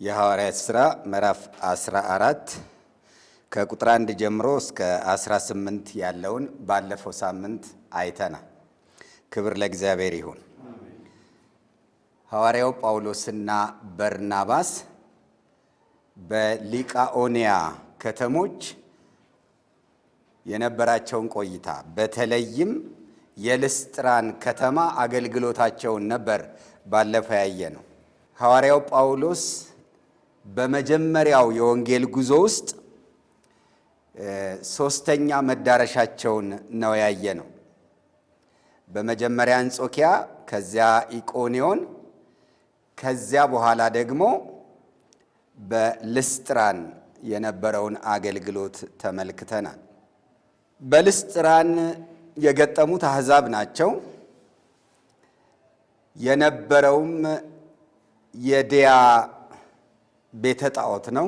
የሐዋርያት ሥራ ምዕራፍ 14 ከቁጥር 1 ጀምሮ እስከ 18 ያለውን ባለፈው ሳምንት አይተናል። ክብር ለእግዚአብሔር ይሁን። ሐዋርያው ጳውሎስና በርናባስ በሊቃኦንያ ከተሞች የነበራቸውን ቆይታ በተለይም የልስጥራን ከተማ አገልግሎታቸውን ነበር ባለፈው ያየነው። ሐዋርያው ጳውሎስ በመጀመሪያው የወንጌል ጉዞ ውስጥ ሶስተኛ መዳረሻቸውን ነው ያየነው። በመጀመሪያ አንጾኪያ፣ ከዚያ ኢቆንዮን፣ ከዚያ በኋላ ደግሞ በልስጥራን የነበረውን አገልግሎት ተመልክተናል። በልስጥራን የገጠሙት አሕዛብ ናቸው። የነበረውም የዲያ ቤተ ጣዖት ነው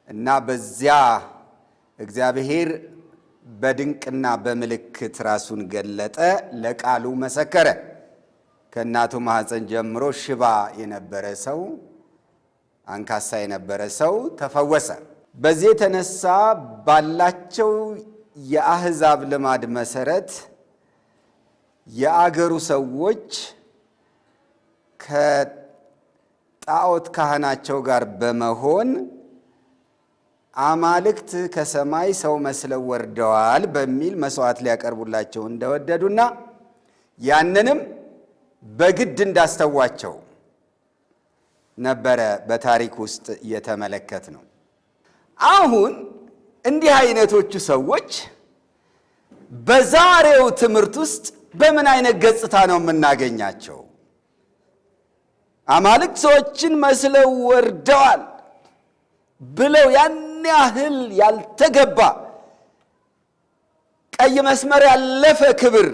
እና በዚያ እግዚአብሔር በድንቅና በምልክት ራሱን ገለጠ፣ ለቃሉ መሰከረ። ከእናቱ ማኅፀን ጀምሮ ሽባ የነበረ ሰው፣ አንካሳ የነበረ ሰው ተፈወሰ። በዚህ የተነሳ ባላቸው የአሕዛብ ልማድ መሰረት የአገሩ ሰዎች ከጣዖት ካህናቸው ጋር በመሆን አማልክት ከሰማይ ሰው መስለው ወርደዋል በሚል መስዋዕት ሊያቀርቡላቸው እንደወደዱና ያንንም በግድ እንዳስተዋቸው ነበረ በታሪክ ውስጥ የተመለከት ነው። አሁን እንዲህ አይነቶቹ ሰዎች በዛሬው ትምህርት ውስጥ በምን አይነት ገጽታ ነው የምናገኛቸው? አማልክት ሰዎችን መስለው ወርደዋል ብለው ያን ያህል ያልተገባ ቀይ መስመር ያለፈ ክብር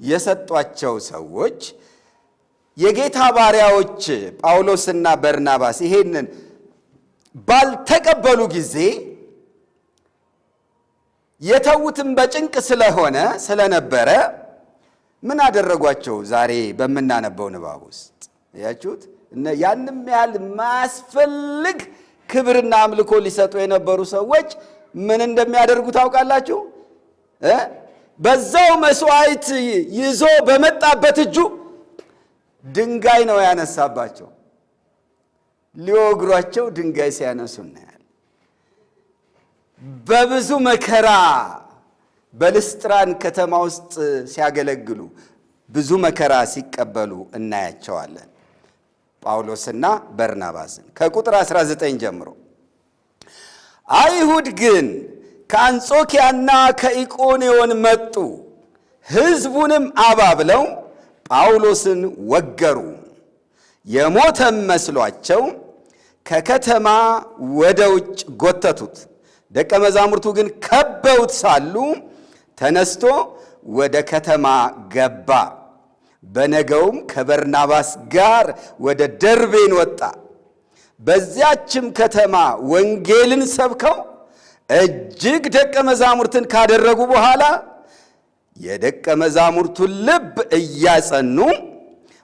የሰጧቸው ሰዎች የጌታ ባሪያዎች ጳውሎስና በርናባስ ይሄንን ባልተቀበሉ ጊዜ የተዉትም በጭንቅ ስለነበረ ምን አደረጓቸው? ዛሬ በምናነበው ንባብ ውስጥ ያችሁት ያንም ያህል ማስፈልግ ክብርና አምልኮ ሊሰጡ የነበሩ ሰዎች ምን እንደሚያደርጉ ታውቃላችሁ? በዛው መስዋዕት ይዞ በመጣበት እጁ ድንጋይ ነው ያነሳባቸው። ሊወግሯቸው ድንጋይ ሲያነሱ እናያለን። በብዙ መከራ በልስጥራን ከተማ ውስጥ ሲያገለግሉ ብዙ መከራ ሲቀበሉ እናያቸዋለን። ጳውሎስና በርናባስን ከቁጥር 19 ጀምሮ አይሁድ ግን ከአንጾኪያና ከኢቆንዮን መጡ፣ ሕዝቡንም አባብለው ጳውሎስን ወገሩ። የሞተም መስሏቸው ከከተማ ወደ ውጭ ጎተቱት። ደቀ መዛሙርቱ ግን ከበውት ሳሉ ተነስቶ ወደ ከተማ ገባ። በነገውም ከበርናባስ ጋር ወደ ደርቤን ወጣ። በዚያችም ከተማ ወንጌልን ሰብከው እጅግ ደቀ መዛሙርትን ካደረጉ በኋላ የደቀ መዛሙርቱን ልብ እያጸኑ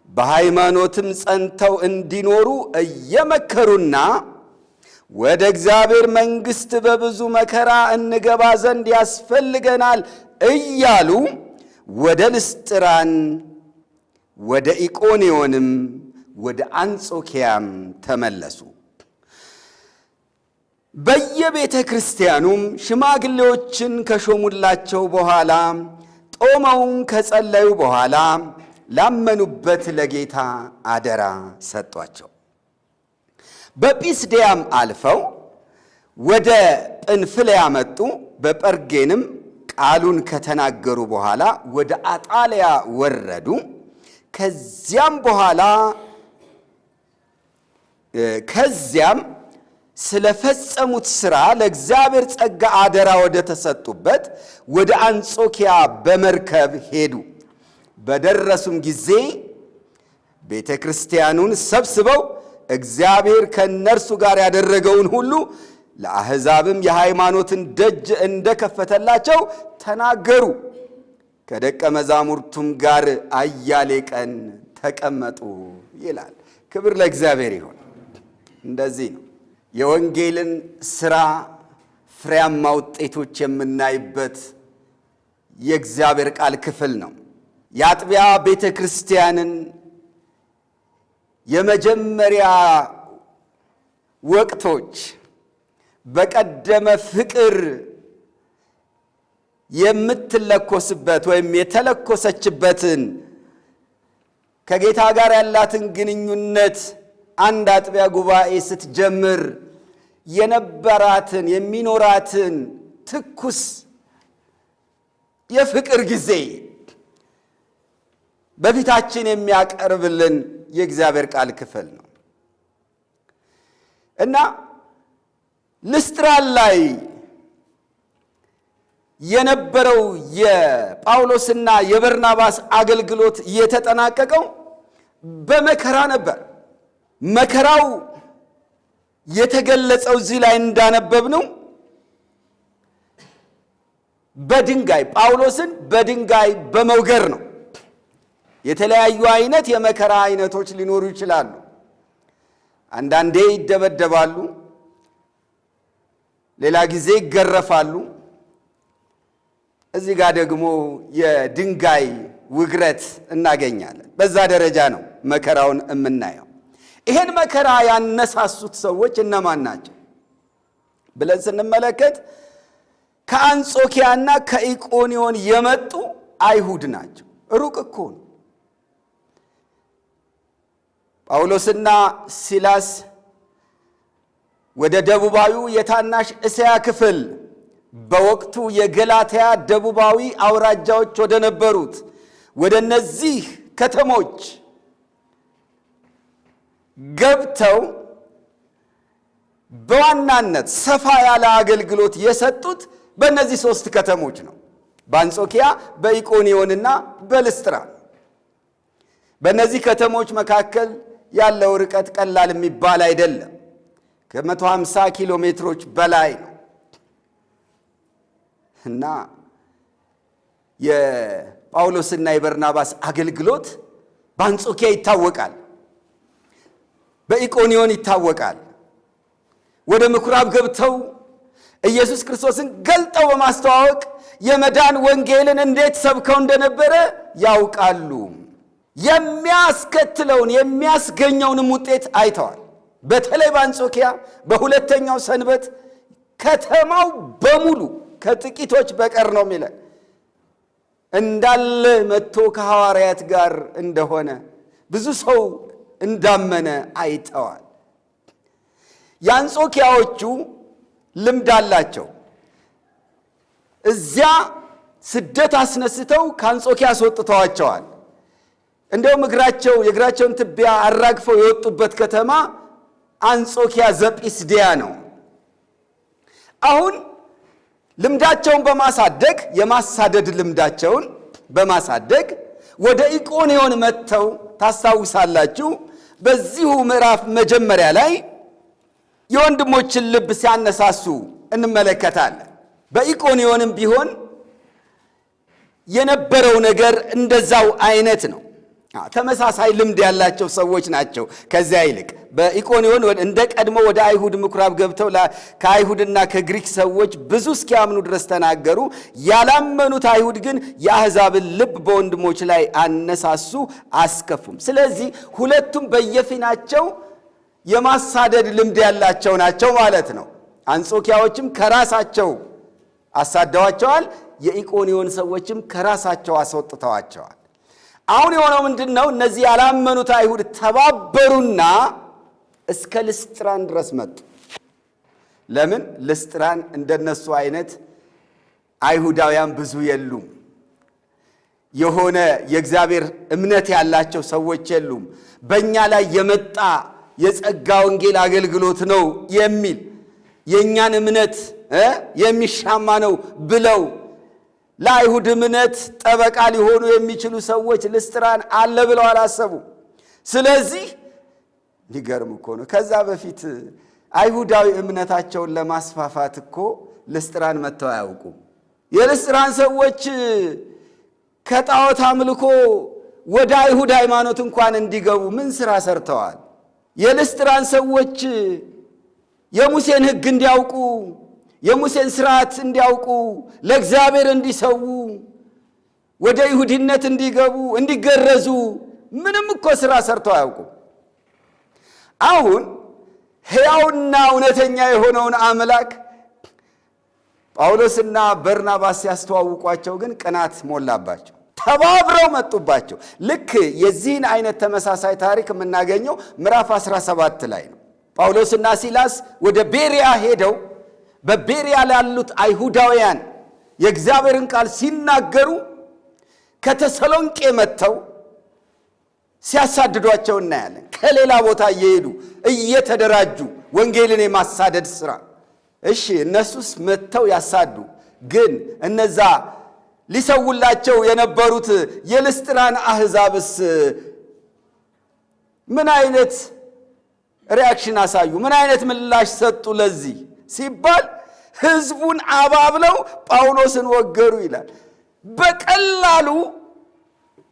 በሃይማኖትም ጸንተው እንዲኖሩ እየመከሩና ወደ እግዚአብሔር መንግሥት በብዙ መከራ እንገባ ዘንድ ያስፈልገናል እያሉ ወደ ልስጥራን ወደ ኢቆንዮንም ወደ አንጾኪያም ተመለሱ። በየቤተ ክርስቲያኑም ሽማግሌዎችን ከሾሙላቸው በኋላ ጦመውን ከጸለዩ በኋላ ላመኑበት ለጌታ አደራ ሰጧቸው። በጲስድያም አልፈው ወደ ጵንፍልያ መጡ። በጴርጌንም ቃሉን ከተናገሩ በኋላ ወደ አጣልያ ወረዱ። ከዚያም ስለፈጸሙት ሥራ ለእግዚአብሔር ጸጋ አደራ ወደ ተሰጡበት ወደ አንጾኪያ በመርከብ ሄዱ። በደረሱም ጊዜ ቤተ ክርስቲያኑን ሰብስበው እግዚአብሔር ከእነርሱ ጋር ያደረገውን ሁሉ ለአሕዛብም የሃይማኖትን ደጅ እንደከፈተላቸው ተናገሩ። ከደቀ መዛሙርቱም ጋር አያሌ ቀን ተቀመጡ ይላል። ክብር ለእግዚአብሔር ይሁን። እንደዚህ ነው የወንጌልን ሥራ ፍሬያማ ውጤቶች የምናይበት የእግዚአብሔር ቃል ክፍል ነው። የአጥቢያ ቤተ ክርስቲያንን የመጀመሪያ ወቅቶች በቀደመ ፍቅር የምትለኮስበት ወይም የተለኮሰችበትን ከጌታ ጋር ያላትን ግንኙነት አንድ አጥቢያ ጉባኤ ስትጀምር የነበራትን የሚኖራትን ትኩስ የፍቅር ጊዜ በፊታችን የሚያቀርብልን የእግዚአብሔር ቃል ክፍል ነው እና ልስጥራን ላይ የነበረው የጳውሎስና የበርናባስ አገልግሎት የተጠናቀቀው በመከራ ነበር። መከራው የተገለጸው እዚህ ላይ እንዳነበብነው በድንጋይ ጳውሎስን በድንጋይ በመውገር ነው። የተለያዩ አይነት የመከራ አይነቶች ሊኖሩ ይችላሉ። አንዳንዴ ይደበደባሉ፣ ሌላ ጊዜ ይገረፋሉ። እዚህ ጋር ደግሞ የድንጋይ ውግረት እናገኛለን። በዛ ደረጃ ነው መከራውን የምናየው። ይሄን መከራ ያነሳሱት ሰዎች እነማን ናቸው ብለን ስንመለከት ከአንጾኪያና ከኢቆንዮን የመጡ አይሁድ ናቸው። ሩቅ እኮ ነው። ጳውሎስና ሲላስ ወደ ደቡባዊው የታናሽ እስያ ክፍል በወቅቱ የገላትያ ደቡባዊ አውራጃዎች ወደ ነበሩት ወደ እነዚህ ከተሞች ገብተው በዋናነት ሰፋ ያለ አገልግሎት የሰጡት በእነዚህ ሶስት ከተሞች ነው። በአንጾኪያ፣ በኢቆንዮንና በልስጥራ። በእነዚህ ከተሞች መካከል ያለው ርቀት ቀላል የሚባል አይደለም። ከ150 ኪሎ ሜትሮች በላይ ነው እና የጳውሎስና የበርናባስ አገልግሎት በአንጾኪያ ይታወቃል፣ በኢቆንዮን ይታወቃል። ወደ ምኩራብ ገብተው ኢየሱስ ክርስቶስን ገልጠው በማስተዋወቅ የመዳን ወንጌልን እንዴት ሰብከው እንደነበረ ያውቃሉ። የሚያስከትለውን የሚያስገኘውንም ውጤት አይተዋል። በተለይ በአንጾኪያ በሁለተኛው ሰንበት ከተማው በሙሉ ከጥቂቶች በቀር ነው የሚለን እንዳለ መጥቶ ከሐዋርያት ጋር እንደሆነ ብዙ ሰው እንዳመነ አይተዋል። የአንጾኪያዎቹ ልምድ አላቸው። እዚያ ስደት አስነስተው ከአንጾኪያ አስወጥተዋቸዋል። እንደውም የእግራቸውን ትቢያ አራግፈው የወጡበት ከተማ አንጾኪያ ዘጲስድያ ነው። አሁን ልምዳቸውን በማሳደግ የማሳደድ ልምዳቸውን በማሳደግ ወደ ኢቆንዮን መጥተው ታስታውሳላችሁ። በዚሁ ምዕራፍ መጀመሪያ ላይ የወንድሞችን ልብ ሲያነሳሱ እንመለከታለን። በኢቆንዮንም ቢሆን የነበረው ነገር እንደዛው አይነት ነው። ተመሳሳይ ልምድ ያላቸው ሰዎች ናቸው። ከዚያ ይልቅ በኢቆንዮን እንደ ቀድሞ ወደ አይሁድ ምኩራብ ገብተው ከአይሁድና ከግሪክ ሰዎች ብዙ እስኪያምኑ ድረስ ተናገሩ። ያላመኑት አይሁድ ግን የአሕዛብን ልብ በወንድሞች ላይ አነሳሱ፣ አስከፉም። ስለዚህ ሁለቱም በየፊናቸው የማሳደድ ልምድ ያላቸው ናቸው ማለት ነው። አንጾኪያዎችም ከራሳቸው አሳደዋቸዋል፣ የኢቆንዮን ሰዎችም ከራሳቸው አስወጥተዋቸዋል። አሁን የሆነው ምንድን ነው? እነዚህ ያላመኑት አይሁድ ተባበሩና እስከ ልስጥራን ድረስ መጡ። ለምን? ልስጥራን እንደነሱ አይነት አይሁዳውያን ብዙ የሉም። የሆነ የእግዚአብሔር እምነት ያላቸው ሰዎች የሉም። በእኛ ላይ የመጣ የጸጋ ወንጌል አገልግሎት ነው የሚል የእኛን እምነት የሚሻማ ነው ብለው ለአይሁድ እምነት ጠበቃ ሊሆኑ የሚችሉ ሰዎች ልስጥራን አለ ብለው አላሰቡ። ስለዚህ ሊገርም እኮ ነው። ከዛ በፊት አይሁዳዊ እምነታቸውን ለማስፋፋት እኮ ልስጥራን መጥተው አያውቁም። የልስጥራን ሰዎች ከጣዖት አምልኮ ወደ አይሁድ ሃይማኖት እንኳን እንዲገቡ ምን ሥራ ሰርተዋል? የልስጥራን ሰዎች የሙሴን ሕግ እንዲያውቁ፣ የሙሴን ሥርዓት እንዲያውቁ፣ ለእግዚአብሔር እንዲሰዉ፣ ወደ ይሁዲነት እንዲገቡ፣ እንዲገረዙ ምንም እኮ ሥራ ሰርተው አያውቁም። አሁን ሕያውና እውነተኛ የሆነውን አምላክ ጳውሎስና በርናባስ ሲያስተዋውቋቸው ግን ቅናት ሞላባቸው። ተባብረው መጡባቸው። ልክ የዚህን አይነት ተመሳሳይ ታሪክ የምናገኘው ምዕራፍ 17 ላይ ነው። ጳውሎስና ሲላስ ወደ ቤሪያ ሄደው በቤሪያ ላሉት አይሁዳውያን የእግዚአብሔርን ቃል ሲናገሩ ከተሰሎንቄ መጥተው ሲያሳድዷቸው እናያለን። ከሌላ ቦታ እየሄዱ እየተደራጁ ወንጌልን የማሳደድ ሥራ። እሺ እነሱስ መጥተው ያሳዱ፣ ግን እነዛ ሊሰውላቸው የነበሩት የልስጥራን አሕዛብስ ምን አይነት ሪያክሽን አሳዩ? ምን አይነት ምላሽ ሰጡ? ለዚህ ሲባል ሕዝቡን አባብለው ጳውሎስን ወገሩ ይላል። በቀላሉ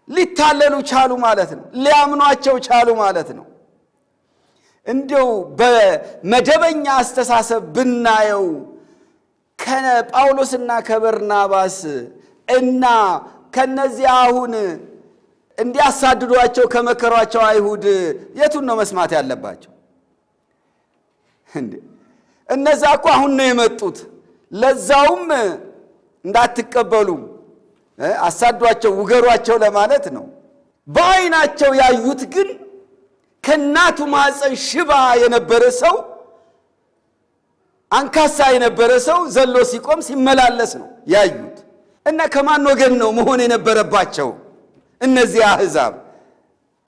ሊታለሉ ቻሉ ማለት ነው። ሊያምኗቸው ቻሉ ማለት ነው። እንዲው በመደበኛ አስተሳሰብ ብናየው ከጳውሎስና ከበርናባስ እና ከነዚህ አሁን እንዲያሳድዷቸው ከመከሯቸው አይሁድ የቱን ነው መስማት ያለባቸው? እነዛ እኮ አሁን ነው የመጡት፣ ለዛውም እንዳትቀበሉ አሳዷቸው፣ ውገሯቸው ለማለት ነው። በዓይናቸው ያዩት ግን ከእናቱ ማፀን ሽባ የነበረ ሰው፣ አንካሳ የነበረ ሰው ዘሎ ሲቆም ሲመላለስ ነው ያዩት። እና ከማን ወገን ነው መሆን የነበረባቸው እነዚህ አሕዛብ?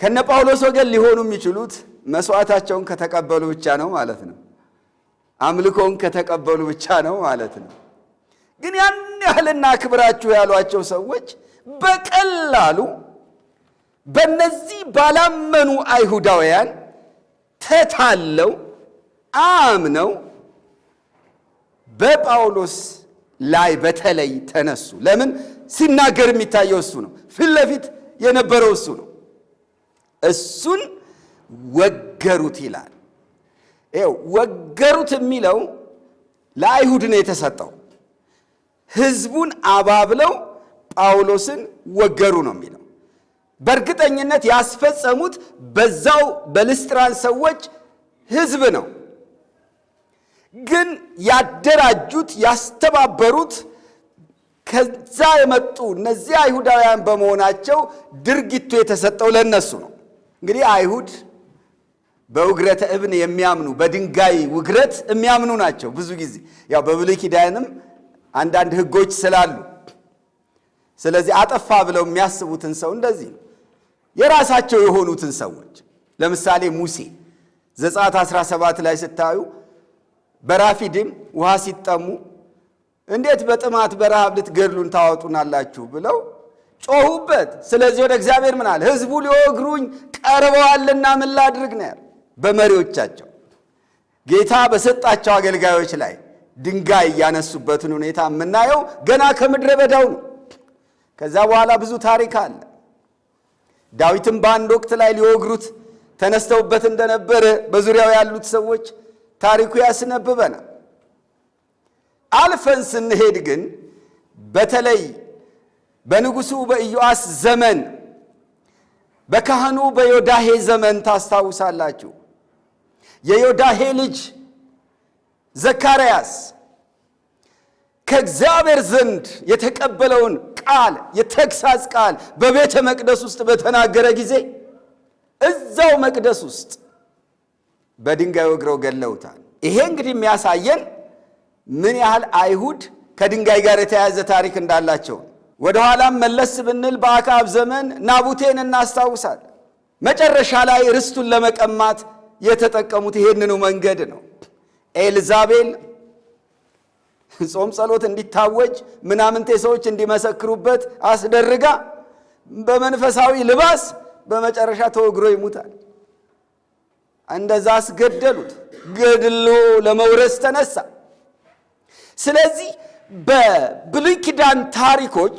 ከነ ጳውሎስ ወገን ሊሆኑ የሚችሉት መስዋዕታቸውን ከተቀበሉ ብቻ ነው ማለት ነው። አምልኮውን ከተቀበሉ ብቻ ነው ማለት ነው። ግን ያን ያህልና ክብራችሁ ያሏቸው ሰዎች በቀላሉ በእነዚህ ባላመኑ አይሁዳውያን ተታለው አምነው በጳውሎስ ላይ በተለይ ተነሱ። ለምን? ሲናገር የሚታየው እሱ ነው። ፊት ለፊት የነበረው እሱ ነው። እሱን ወገሩት ይላል። ይኸው ወገሩት የሚለው ለአይሁድ ነው የተሰጠው። ሕዝቡን አባብለው ጳውሎስን ወገሩ ነው የሚለው። በእርግጠኝነት ያስፈጸሙት በዛው በልስጥራን ሰዎች ሕዝብ ነው። ግን ያደራጁት ያስተባበሩት ከዛ የመጡ እነዚህ አይሁዳውያን በመሆናቸው ድርጊቱ የተሰጠው ለነሱ ነው። እንግዲህ አይሁድ በውግረተ እብን የሚያምኑ በድንጋይ ውግረት የሚያምኑ ናቸው። ብዙ ጊዜ ያው በብሉይ ኪዳንም አንዳንድ ሕጎች ስላሉ ስለዚህ አጠፋ ብለው የሚያስቡትን ሰው እንደዚህ ነው የራሳቸው የሆኑትን ሰዎች። ለምሳሌ ሙሴ ዘጸአት 17 ላይ ስታዩ በራፊድም ውሃ ሲጠሙ እንዴት በጥማት በረሃብ ልትገድሉን ታወጡናላችሁ ብለው ጮሁበት። ስለዚህ ወደ እግዚአብሔር ምን አለ? ሕዝቡ ሊወግሩኝ ቀርበዋልና ምን ላድርግ ነው ያለው። በመሪዎቻቸው ጌታ በሰጣቸው አገልጋዮች ላይ ድንጋይ ያነሱበትን ሁኔታ የምናየው ገና ከምድረ በዳው ነው። ከዛ በኋላ ብዙ ታሪክ አለ። ዳዊትም በአንድ ወቅት ላይ ሊወግሩት ተነስተውበት እንደነበረ በዙሪያው ያሉት ሰዎች ታሪኩ ያስነብበናል። አልፈን ስንሄድ ግን በተለይ በንጉሡ በኢዮአስ ዘመን በካህኑ በዮዳሄ ዘመን ታስታውሳላችሁ። የዮዳሄ ልጅ ዘካርያስ ከእግዚአብሔር ዘንድ የተቀበለውን ቃል የተግሳጽ ቃል በቤተ መቅደስ ውስጥ በተናገረ ጊዜ እዛው መቅደስ ውስጥ በድንጋይ ወግረው ገለውታል። ይሄ እንግዲህ የሚያሳየን ምን ያህል አይሁድ ከድንጋይ ጋር የተያያዘ ታሪክ እንዳላቸው። ወደ ኋላም መለስ ብንል በአክዓብ ዘመን ናቡቴን እናስታውሳለን። መጨረሻ ላይ ርስቱን ለመቀማት የተጠቀሙት ይሄንኑ መንገድ ነው። ኤልዛቤል ጾም ጸሎት እንዲታወጅ ምናምንቴ ሰዎች እንዲመሰክሩበት አስደርጋ በመንፈሳዊ ልባስ በመጨረሻ ተወግሮ ይሙታል። እንደዛ አስገደሉት። ገድሎ ለመውረስ ተነሳ። ስለዚህ በብሉይ ኪዳን ታሪኮች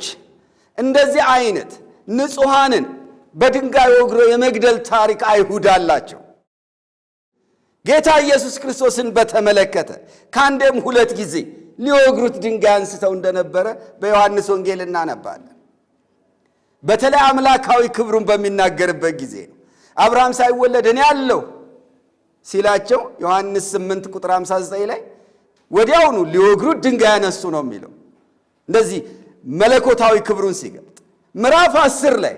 እንደዚህ አይነት ንጹሐንን በድንጋይ ወግሮ የመግደል ታሪክ አይሁድ አላቸው። ጌታ ኢየሱስ ክርስቶስን በተመለከተ ከአንዴም 2 ጊዜ ሊወግሩት ድንጋይ አንስተው እንደነበረ በዮሐንስ ወንጌል እናነባለን። በተለይ አምላካዊ ክብሩን በሚናገርበት ጊዜ አብርሃም ሳይወለድ እኔ አለሁ ሲላቸው ዮሐንስ 8 ቁጥር 59 ላይ ወዲያውኑ ሊወግሩት ድንጋይ ያነሱ ነው የሚለው። እንደዚህ መለኮታዊ ክብሩን ሲገልጥ ምዕራፍ 10 ላይ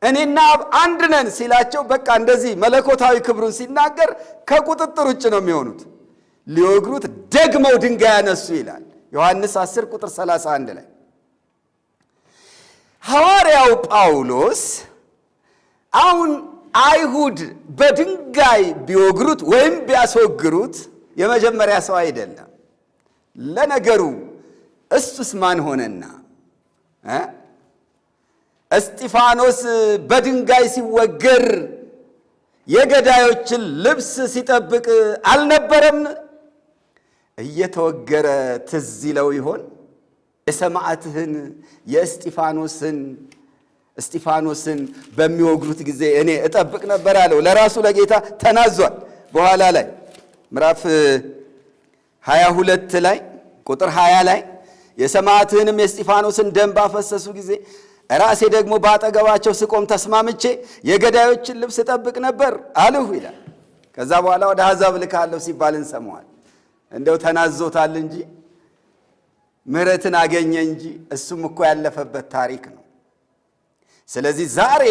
እኔና አብ አንድ ነን ሲላቸው በቃ እንደዚህ መለኮታዊ ክብሩን ሲናገር ከቁጥጥር ውጭ ነው የሚሆኑት። ሊወግሩት ደግመው ድንጋይ ያነሱ ይላል ዮሐንስ 10 ቁጥር 31 ላይ። ሐዋርያው ጳውሎስ አሁን አይሁድ በድንጋይ ቢወግሩት ወይም ቢያስወግሩት የመጀመሪያ ሰው አይደለም። ለነገሩ እሱስ ማን ሆነና እስጢፋኖስ በድንጋይ ሲወገር የገዳዮችን ልብስ ሲጠብቅ አልነበረም? እየተወገረ ትዝ ይለው ይሆን? የሰማዕትህን እስጢፋኖስን በሚወግሩት ጊዜ እኔ እጠብቅ ነበር አለው። ለራሱ ለጌታ ተናዟል። በኋላ ላይ ምዕራፍ 22 ላይ ቁጥር 20 ላይ የሰማዕትህንም የእስጢፋኖስን ደም ባፈሰሱ ጊዜ ራሴ ደግሞ ባጠገባቸው ስቆም ተስማምቼ የገዳዮችን ልብስ እጠብቅ ነበር አልሁ ይላል። ከዛ በኋላ ወደ አሕዛብ ልካለሁ ሲባል እንሰማዋል። እንደው ተናዞታል እንጂ ምሕረትን አገኘ እንጂ እሱም እኮ ያለፈበት ታሪክ ነው። ስለዚህ ዛሬ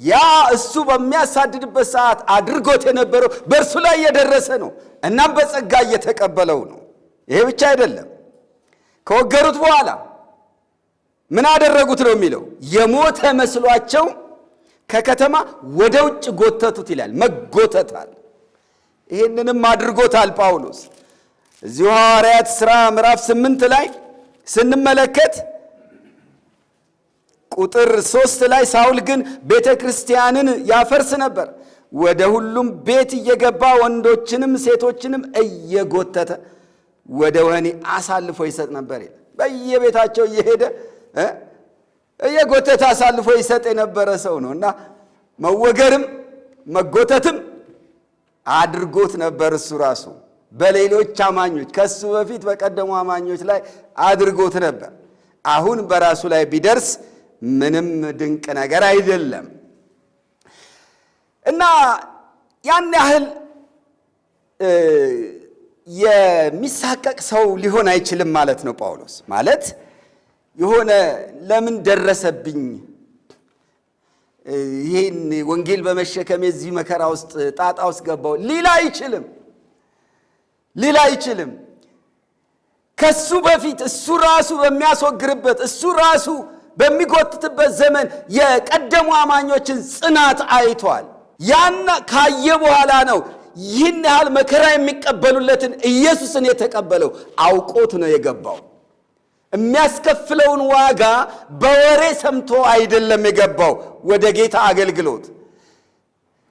ያ እሱ በሚያሳድድበት ሰዓት አድርጎት የነበረው በእርሱ ላይ የደረሰ ነው። እናም በጸጋ እየተቀበለው ነው። ይሄ ብቻ አይደለም። ከወገሩት በኋላ ምን አደረጉት ነው የሚለው? የሞተ መስሏቸው ከከተማ ወደ ውጭ ጎተቱት ይላል። መጎተታል። ይህንንም አድርጎታል ጳውሎስ። እዚሁ ሐዋርያት ሥራ ምዕራፍ 8 ላይ ስንመለከት ቁጥር 3 ላይ ሳውል ግን ቤተ ክርስቲያንን ያፈርስ ነበር፣ ወደ ሁሉም ቤት እየገባ ወንዶችንም ሴቶችንም እየጎተተ ወደ ወህኒ አሳልፎ ይሰጥ ነበር ይላል። በየቤታቸው እየሄደ እየጎተተ አሳልፎ ይሰጥ የነበረ ሰው ነው እና መወገርም መጎተትም አድርጎት ነበር። እሱ ራሱ በሌሎች አማኞች ከሱ በፊት በቀደሙ አማኞች ላይ አድርጎት ነበር። አሁን በራሱ ላይ ቢደርስ ምንም ድንቅ ነገር አይደለም እና ያን ያህል የሚሳቀቅ ሰው ሊሆን አይችልም ማለት ነው። ጳውሎስ ማለት የሆነ ለምን ደረሰብኝ ይህን ወንጌል በመሸከም የዚህ መከራ ውስጥ ጣጣ ውስጥ ገባው ሊል አይችልም። ከሱ በፊት እሱ ራሱ በሚያስወግርበት እሱ ራሱ በሚጎትትበት ዘመን የቀደሙ አማኞችን ጽናት አይቷል። ያን ካየ በኋላ ነው ይህን ያህል መከራ የሚቀበሉለትን ኢየሱስን የተቀበለው። አውቆት ነው የገባው። የሚያስከፍለውን ዋጋ በወሬ ሰምቶ አይደለም የገባው ወደ ጌታ አገልግሎት፣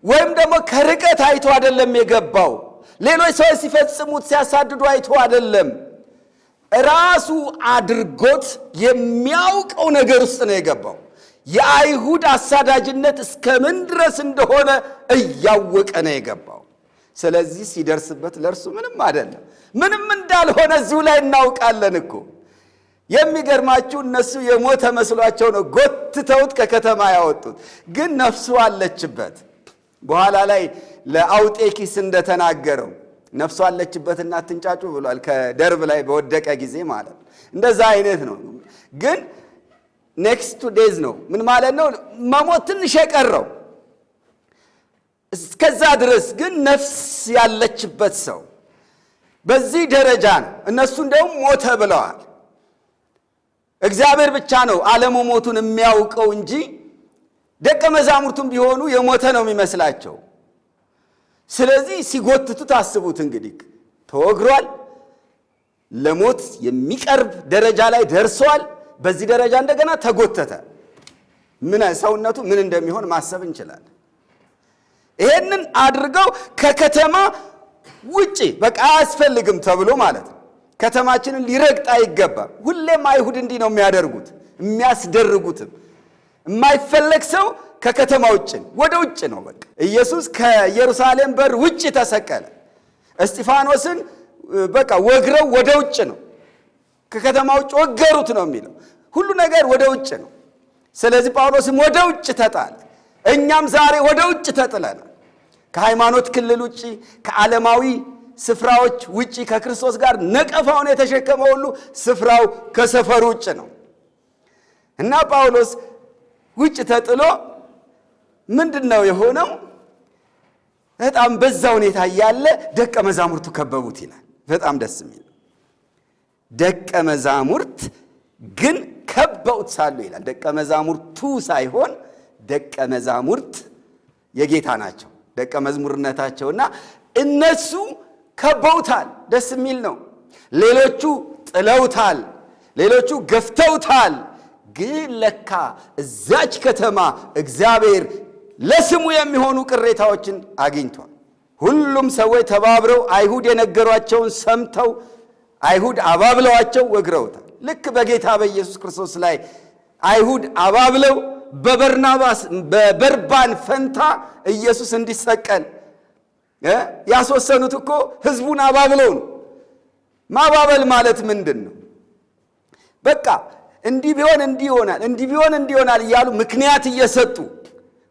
ወይም ደግሞ ከርቀት አይቶ አይደለም የገባው። ሌሎች ሰዎች ሲፈጽሙት ሲያሳድዱ አይቶ አይደለም። ራሱ አድርጎት የሚያውቀው ነገር ውስጥ ነው የገባው። የአይሁድ አሳዳጅነት እስከምን ድረስ እንደሆነ እያወቀ ነው የገባው። ስለዚህ ሲደርስበት ለእርሱ ምንም አይደለም፣ ምንም እንዳልሆነ እዚሁ ላይ እናውቃለን እኮ። የሚገርማችሁ እነሱ የሞተ መስሏቸው ነው ጎትተውት ከከተማ ያወጡት፣ ግን ነፍሱ አለችበት። በኋላ ላይ ለአውጤኪስ እንደተናገረው ነፍሱ አለችበትና አትንጫጩ ብሏል። ከደርብ ላይ በወደቀ ጊዜ ማለት እንደዛ አይነት ነው። ግን ኔክስት ቱ ዴዝ ነው። ምን ማለት ነው? መሞት ትንሽ የቀረው እስከዛ ድረስ ግን ነፍስ ያለችበት ሰው በዚህ ደረጃ ነው። እነሱ እንደውም ሞተ ብለዋል። እግዚአብሔር ብቻ ነው አለመሞቱን የሚያውቀው እንጂ ደቀ መዛሙርቱም ቢሆኑ የሞተ ነው የሚመስላቸው። ስለዚህ ሲጎትቱ ታስቡት እንግዲህ ተወግሯል፣ ለሞት የሚቀርብ ደረጃ ላይ ደርሷል። በዚህ ደረጃ እንደገና ተጎተተ። ምን ሰውነቱ ምን እንደሚሆን ማሰብ እንችላለን። ይሄንን አድርገው ከከተማ ውጪ በቃ አያስፈልግም ተብሎ ማለት ነው። ከተማችንን ሊረግጥ አይገባም። ሁሌም አይሁድ እንዲህ ነው የሚያደርጉት የሚያስደርጉትም። የማይፈለግ ሰው ከከተማ ውጭ ወደ ውጭ ነው። በቃ ኢየሱስ ከኢየሩሳሌም በር ውጭ ተሰቀለ። እስጢፋኖስን በቃ ወግረው ወደ ውጭ ነው፣ ከከተማ ውጭ ወገሩት ነው የሚለው። ሁሉ ነገር ወደ ውጭ ነው። ስለዚህ ጳውሎስም ወደ ውጭ ተጣለ። እኛም ዛሬ ወደ ውጭ ተጥለናል። ከሃይማኖት ክልል ውጭ፣ ከዓለማዊ ስፍራዎች ውጭ፣ ከክርስቶስ ጋር ነቀፋውን የተሸከመ ሁሉ ስፍራው ከሰፈሩ ውጭ ነው እና ጳውሎስ ውጭ ተጥሎ ምንድነው የሆነው? በጣም በዛ ሁኔታ ያለ ደቀ መዛሙርቱ ከበቡት ይላል። በጣም ደስ የሚል ደቀ መዛሙርት ግን ከበውት ሳሉ ይላል። ደቀ መዛሙርቱ ሳይሆን ደቀ መዛሙርት የጌታ ናቸው፣ ደቀ መዝሙርነታቸውና እነሱ ከበውታል። ደስ የሚል ነው። ሌሎቹ ጥለውታል፣ ሌሎቹ ገፍተውታል። ግን ለካ እዛች ከተማ እግዚአብሔር ለስሙ የሚሆኑ ቅሬታዎችን አግኝቷል። ሁሉም ሰዎች ተባብረው አይሁድ የነገሯቸውን ሰምተው አይሁድ አባብለዋቸው ወግረውታል። ልክ በጌታ በኢየሱስ ክርስቶስ ላይ አይሁድ አባብለው በበርባን ፈንታ ኢየሱስ እንዲሰቀል ያስወሰኑት እኮ ህዝቡን አባብለው ነው። ማባበል ማለት ምንድን ነው? በቃ እንዲህ ቢሆን እንዲህ ይሆናል፣ እንዲህ ቢሆን እንዲህ ይሆናል እያሉ ምክንያት እየሰጡ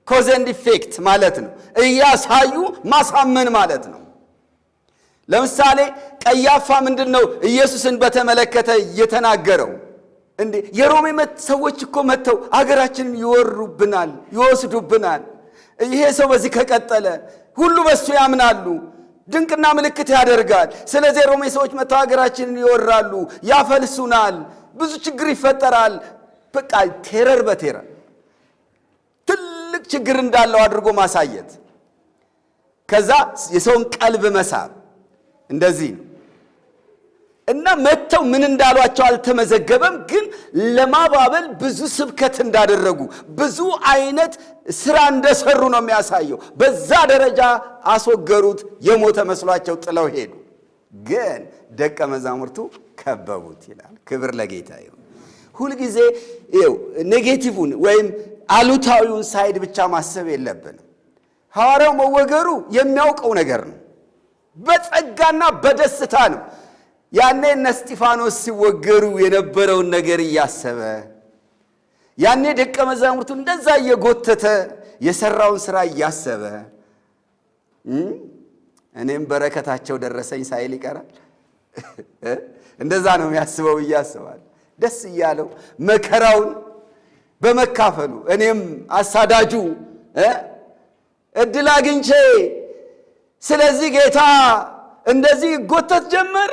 ኮዝ ኤንድ ኢፌክት ማለት ነው፣ እያሳዩ ማሳመን ማለት ነው። ለምሳሌ ቀያፋ ምንድነው ኢየሱስን በተመለከተ እየተናገረው? እንዴ የሮሜ ሰዎች እኮ መተው አገራችንን ይወሩብናል፣ ይወስዱብናል። ይሄ ሰው በዚህ ከቀጠለ ሁሉ በሱ ያምናሉ፣ ድንቅና ምልክት ያደርጋል። ስለዚህ የሮሜ ሰዎች መተው አገራችንን ይወራሉ፣ ያፈልሱናል፣ ብዙ ችግር ይፈጠራል። በቃ ቴረር በቴረር ትልቅ ችግር እንዳለው አድርጎ ማሳየት፣ ከዛ የሰውን ቀልብ መሳብ እንደዚህ ነው። እና መተው ምን እንዳሏቸው አልተመዘገበም፣ ግን ለማባበል ብዙ ስብከት እንዳደረጉ ብዙ አይነት ስራ እንደሰሩ ነው የሚያሳየው። በዛ ደረጃ አስወገሩት፣ የሞተ መስሏቸው ጥለው ሄዱ። ግን ደቀ መዛሙርቱ ከበቡት ይላል። ክብር ለጌታ ይሁን። ሁልጊዜ ኔጌቲቭን ወይም አሉታዊውን ሳይድ ብቻ ማሰብ የለብንም። ሐዋርያው መወገሩ የሚያውቀው ነገር ነው፣ በጸጋና በደስታ ነው። ያኔ እነ እስጢፋኖስ ሲወገሩ የነበረውን ነገር እያሰበ፣ ያኔ ደቀ መዛሙርቱ እንደዛ እየጎተተ የሰራውን ስራ እያሰበ እኔም በረከታቸው ደረሰኝ ሳይል ይቀራል። እንደዛ ነው የሚያስበው እያስባል ደስ እያለው መከራውን በመካፈሉ እኔም አሳዳጁ እድል አግኝቼ ስለዚህ ጌታ እንደዚህ ጎተት ጀመር።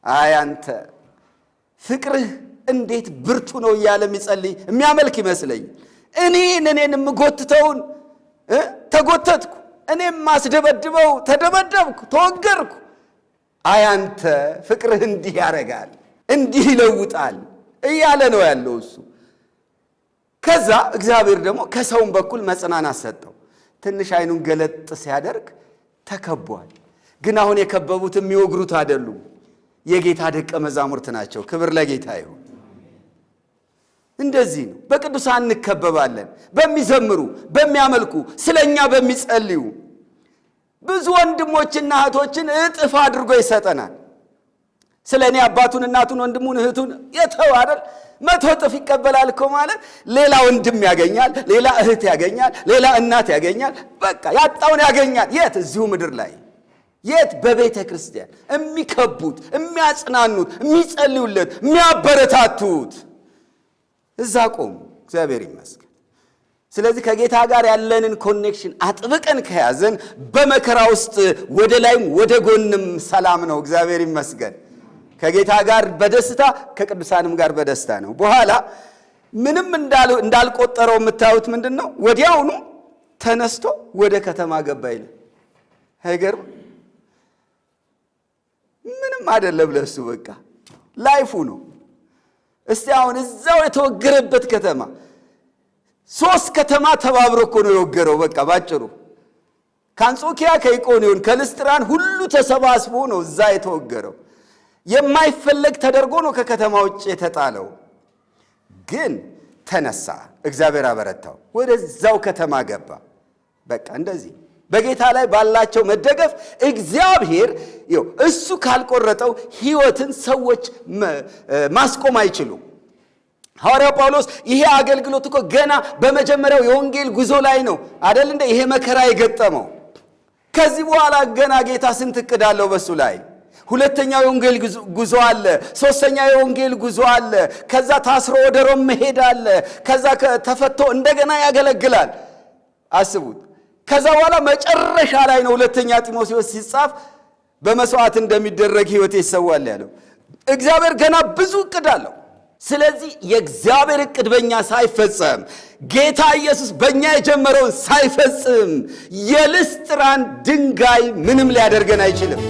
አይ አንተ ፍቅርህ እንዴት ብርቱ ነው እያለ የሚጸልይ የሚያመልክ ይመስለኝ። እኔን የምጎትተውን ተጎተትኩ፣ እኔም ማስደበድበው ተደበደብኩ፣ ተወገርኩ። አይ አንተ ፍቅርህ እንዲህ ያረጋል፣ እንዲህ ይለውጣል እያለ ነው ያለው እሱ። ከዛ እግዚአብሔር ደግሞ ከሰውም በኩል መጽናናት ሰጠው። ትንሽ አይኑን ገለጥ ሲያደርግ ተከቧል። ግን አሁን የከበቡት የሚወግሩት አይደሉም፣ የጌታ ደቀ መዛሙርት ናቸው። ክብር ለጌታ ይሁን። እንደዚህ ነው በቅዱሳን እንከበባለን። በሚዘምሩ በሚያመልኩ፣ ስለኛ በሚጸልዩ ብዙ ወንድሞችና እህቶችን እጥፍ አድርጎ ይሰጠናል። ስለኔ አባቱን እናቱን ወንድሙን እህቱን የተው አይደል 100 እጥፍ ይቀበላል እኮ ማለት ሌላ ወንድም ያገኛል፣ ሌላ እህት ያገኛል፣ ሌላ እናት ያገኛል። በቃ ያጣውን ያገኛል። የት? እዚሁ ምድር ላይ። የት? በቤተ ክርስቲያን የሚከቡት፣ የሚያጽናኑት፣ የሚጸልዩለት፣ የሚያበረታቱት እዛ ቆሙ። እግዚአብሔር ይመስገን። ስለዚህ ከጌታ ጋር ያለንን ኮኔክሽን አጥብቀን ከያዘን በመከራ ውስጥ ወደ ላይም ወደ ጎንም ሰላም ነው። እግዚአብሔር ይመስገን። ከጌታ ጋር በደስታ ከቅዱሳንም ጋር በደስታ ነው። በኋላ ምንም እንዳልቆጠረው የምታዩት ምንድነው? ወዲያውኑ ተነስቶ ወደ ከተማ ገባ ይላል። አይገርም? ምንም አይደለም ለሱ፣ በቃ ላይፉ ነው። እስቲ አሁን እዛው የተወገረበት ከተማ 3 ከተማ ተባብሮ እኮ ነው የወገረው። በቃ ባጭሩ ከአንጾኪያ፣ ከኢቆንዮን፣ ከልስጥራን ሁሉ ተሰባስቦ ነው እዛ የተወገረው። የማይፈለግ ተደርጎ ነው ከከተማ ውጭ የተጣለው። ግን ተነሳ። እግዚአብሔር አበረታው፣ ወደዛው ከተማ ገባ። በቃ እንደዚህ በጌታ ላይ ባላቸው መደገፍ እግዚአብሔር እሱ ካልቆረጠው ሕይወትን ሰዎች ማስቆም አይችሉም። ሐዋርያው ጳውሎስ ይሄ አገልግሎት እኮ ገና በመጀመሪያው የወንጌል ጉዞ ላይ ነው አይደል እንደ ይሄ መከራ የገጠመው። ከዚህ በኋላ ገና ጌታ ስንት እቅድ አለው በሱ ላይ። ሁለተኛው የወንጌል ጉዞ አለ፣ ሶስተኛው የወንጌል ጉዞ አለ፣ ከዛ ታስሮ ወደ ሮም መሄድ አለ፣ ከዛ ተፈቶ እንደገና ያገለግላል። አስቡት። ከዛ በኋላ መጨረሻ ላይ ነው ሁለተኛ ጢሞቴዎስ ሲጻፍ በመስዋዕት እንደሚደረግ ሕይወት ይሰዋል ያለው። እግዚአብሔር ገና ብዙ እቅድ አለው። ስለዚህ የእግዚአብሔር እቅድ በእኛ ሳይፈጸም ጌታ ኢየሱስ በእኛ የጀመረውን ሳይፈጽም የልስጥራን ድንጋይ ምንም ሊያደርገን አይችልም።